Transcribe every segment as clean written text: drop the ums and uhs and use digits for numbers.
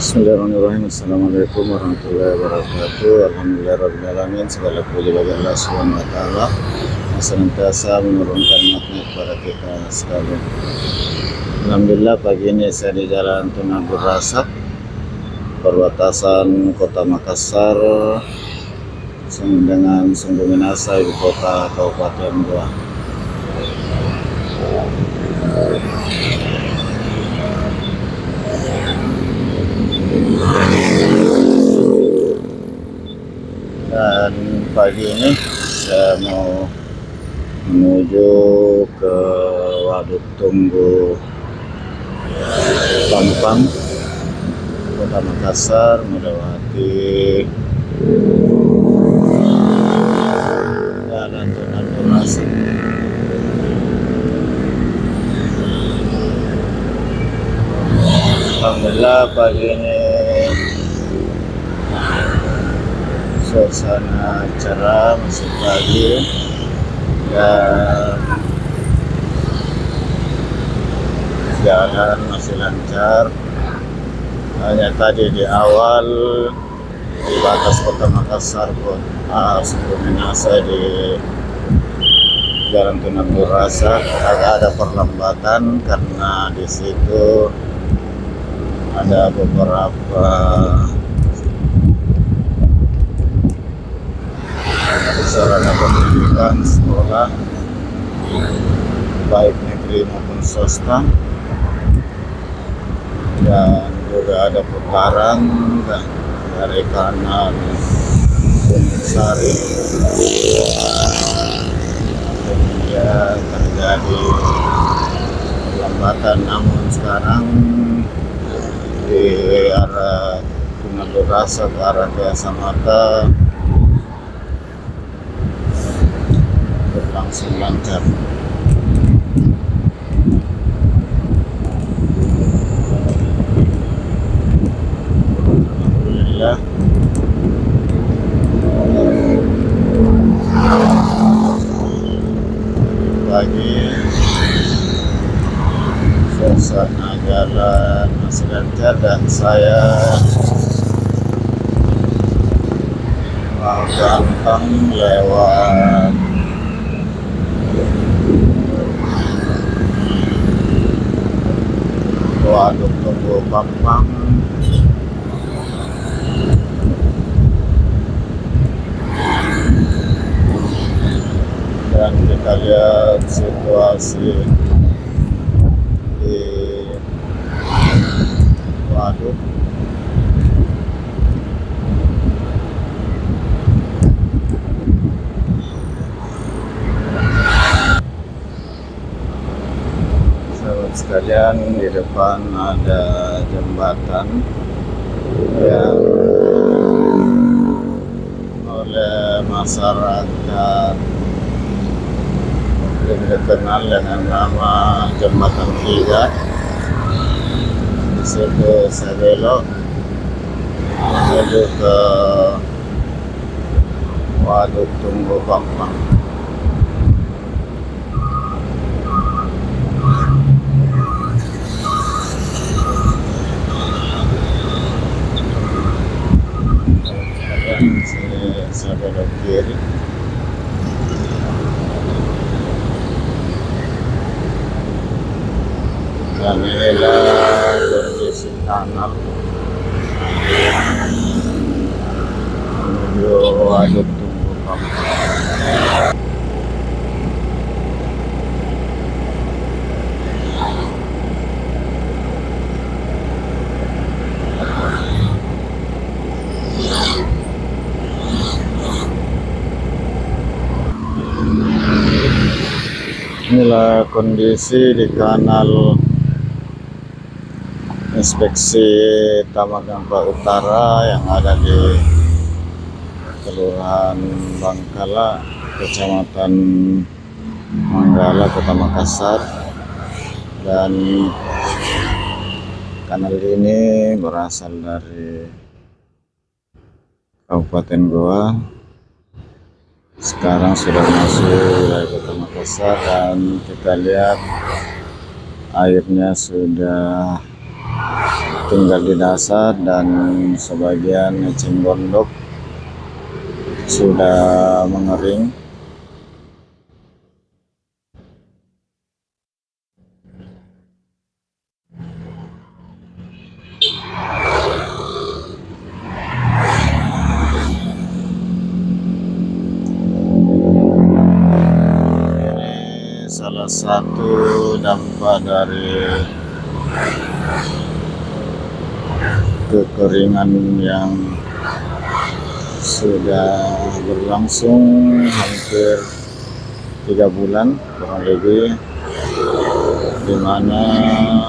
Bismillahirrahmanirrahim. Assalamualaikum warahmatullahi wabarakatuh. Alhamdulillahirrabbilalamin. Segala puji bagi Allah Subhanahu wa taala yang senantiasa menurunkan nikmat kepada kita sekalian. Alhamdulillah, pagi ini saya di Jalan Tun Abdul Razak, perbatasan Kota Makassar dengan Sumbu Minasa, ibu kota Kabupaten Goa. Dan pagi ini saya mau menuju ke Waduk Tunggu Pampang, Kota Makassar, melewati Jalan Tun Abdul Razak. Alhamdulillah, pagi ini suasana cerah, masih pagi, dan jalan masih lancar. Hanya tadi di awal di batas Kota Makassar pun Sumbu Minasa di Jalan Tun Abdul Razak agak ada perlambatan karena di situ ada beberapa sarana pendidikan sekolah baik negeri maupun swasta, dan juga ada putaran dari kanal Gunung Sari sehingga terjadi perlambatan. Namun sekarang di arah Tun Abdul Razak ke arah Tiasa Mata berlangsung lancar. Alhamdulillah. Pagi suasana jalan masih lancar dan saya mau ganteng lewat Waduk Tunggu Pampang. Dan kita lihat situasi di waduk. Sahabat sekalian, di depan ada jembatan yang oleh masyarakat lebih dikenal dengan nama Jembatan Tiga. Di situ saya belok menuju ke Waduk Tunggu Pampang. Saya belok kiri. Dan inilah kondisi tanah menuju Waduk Tunggu Pampang. Inilah kondisi di kanal inspeksi Tamagampa Utara yang ada di Kelurahan Bangkala, Kecamatan Manggala, Kota Makassar. Dan kanal ini berasal dari Kabupaten Goa. Sekarang sudah masuk wilayah Kota Makassar dan kita lihat airnya sudah tinggal di dasar dan sebagian eceng gondok sudah mengering. Ini salah satu dampak dari kekeringan yang sudah berlangsung hampir 3 bulan kurang lebih, di mana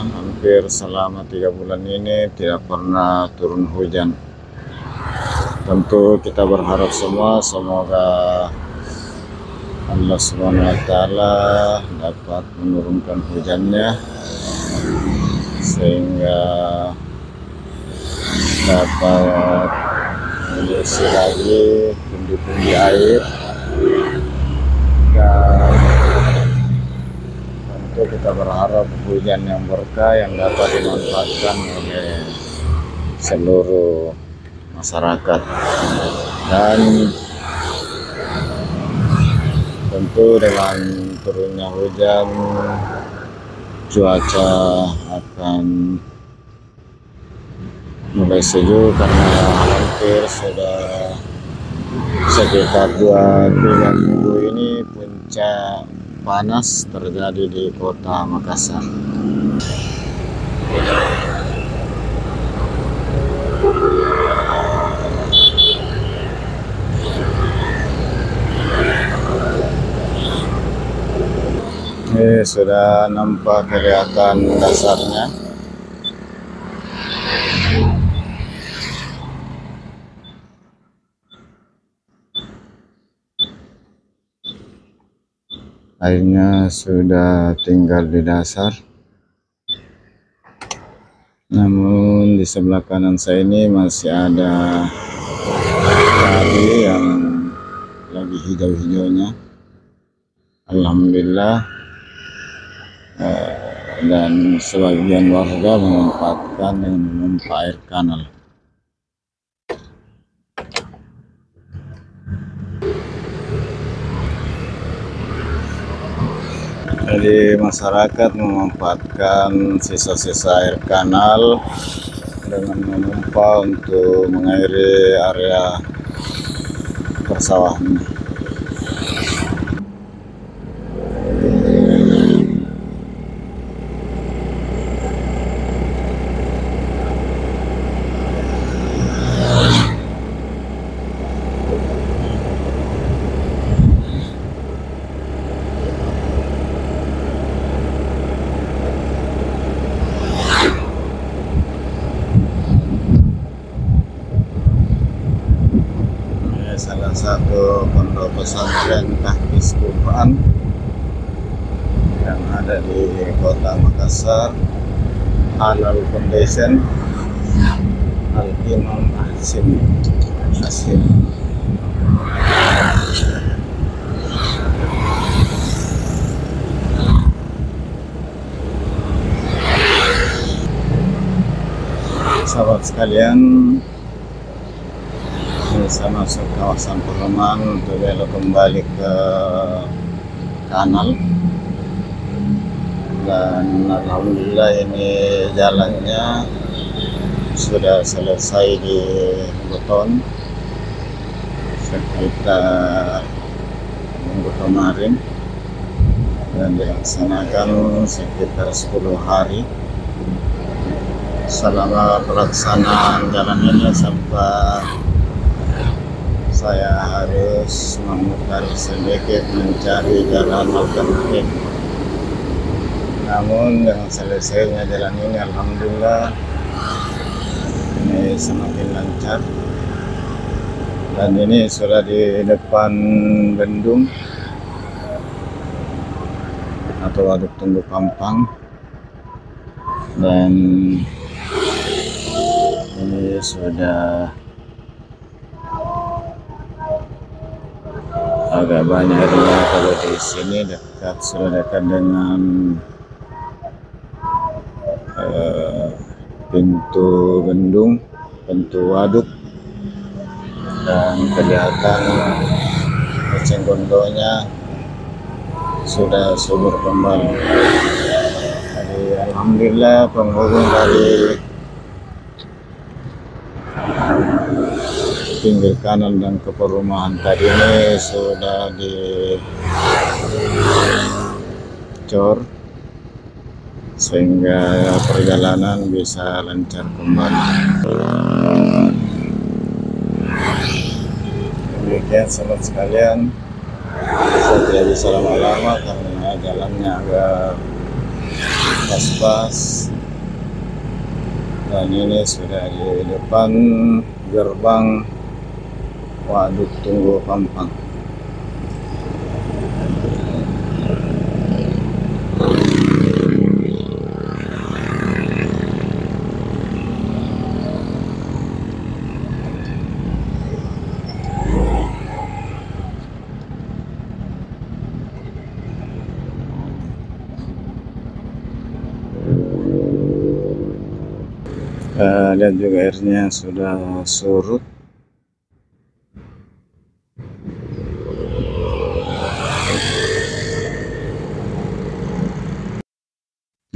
hampir selama 3 bulan ini tidak pernah turun hujan. Tentu kita berharap semua semoga Allah Subhanahu wa Ta'ala dapat menurunkan hujannya sehingga dapat mengisi lagi pundi-pundi air, dan tentu kita berharap hujan yang berkah yang dapat dimanfaatkan oleh seluruh masyarakat. Dan tentu dengan turunnya hujan, cuaca akan mulai sejuk karena hampir sudah sekitar 2-3 minggu ini puncak panas terjadi di kota Makassar. Ini sudah nampak kelihatan dasarnya. Airnya sudah tinggal di dasar. Namun di sebelah kanan saya ini masih ada cabai yang lagi hijau-hijaunya. Alhamdulillah. Dan sebagian warga memanfaatkan dengan memompa air kanal. Jadi masyarakat memanfaatkan sisa-sisa air kanal dengan memompa untuk mengairi area persawahan. Salah satu pondok pesantren Tahfiz Quran yang ada di kota Makassar, Halal Foundation, Al-Imam Hasim. Sahabat sekalian, bisa masuk kawasan perumahan untuk belok kembali ke kanal, dan alhamdulillah ini jalannya sudah selesai di beton sekitar minggu kemarin dan dilaksanakan sekitar 10 hari. Selama pelaksanaan jalan ini sempat saya harus memutar sedikit mencari jalan alternatif. Namun dengan selesainya jalan ini, alhamdulillah ini semakin lancar. Dan ini sudah di depan bendung atau waduk Tunggu Pampang, dan ini sudah agak banyak airnya. Kalau di sini sudah dekat dengan pintu bendung, pintu waduk, dan kelihatan eceng gondoknya sudah subur kembali. Jadi alhamdulillah penghubung dari pinggir kanan dan ke perumahan tadi ini sudah dicor sehingga perjalanan bisa lancar kembali. Demikian sahabat sekalian, saya tidak bisa lama-lama karena jalannya agak pas-pas, dan ini sudah di depan gerbang Waduk Tunggu Pampang. Lihat juga airnya sudah surut.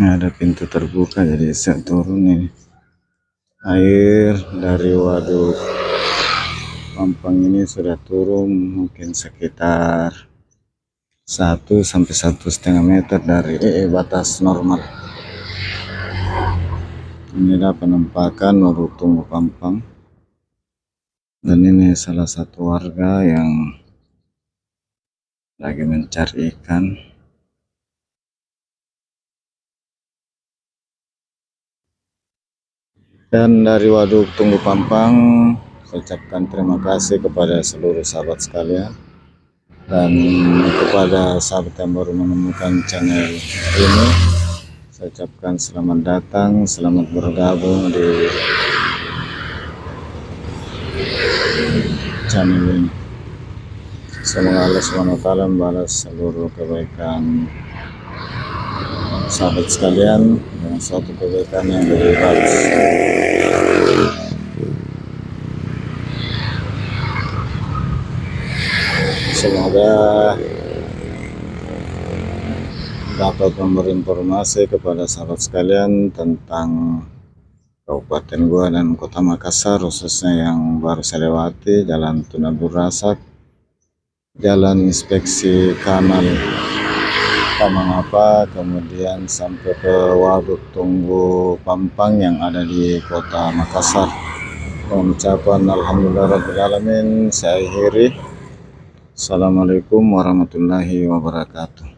Ada pintu terbuka, jadi saya turun ini. Air dari Waduk Pampang ini sudah turun mungkin sekitar 1 sampai 1,5 meter dari batas normal. Inilah penampakan Waduk Tunggu Pampang, dan ini salah satu warga yang lagi mencari ikan. Dan dari Waduk Tunggu Pampang, saya ucapkan terima kasih kepada seluruh sahabat sekalian, dan kepada sahabat yang baru menemukan channel ini, saya ucapkan selamat datang, selamat bergabung di channel ini. Semoga Allah SWT membalas seluruh kebaikan sahabat sekalian dengan suatu kebaikan yang lebih bagus. Semoga dapat memberi informasi kepada sahabat sekalian tentang Kabupaten Goa dan Kota Makassar, khususnya yang baru saya lewati, Jalan Tunabur Rasak, Jalan Inspeksi Kanal Tamangapa, kemudian sampai ke Waduk Tunggu Pampang yang ada di Kota Makassar. Ucapan alhamdulillahirabbil alamin saya akhiri. Assalamualaikum warahmatullahi wabarakatuh.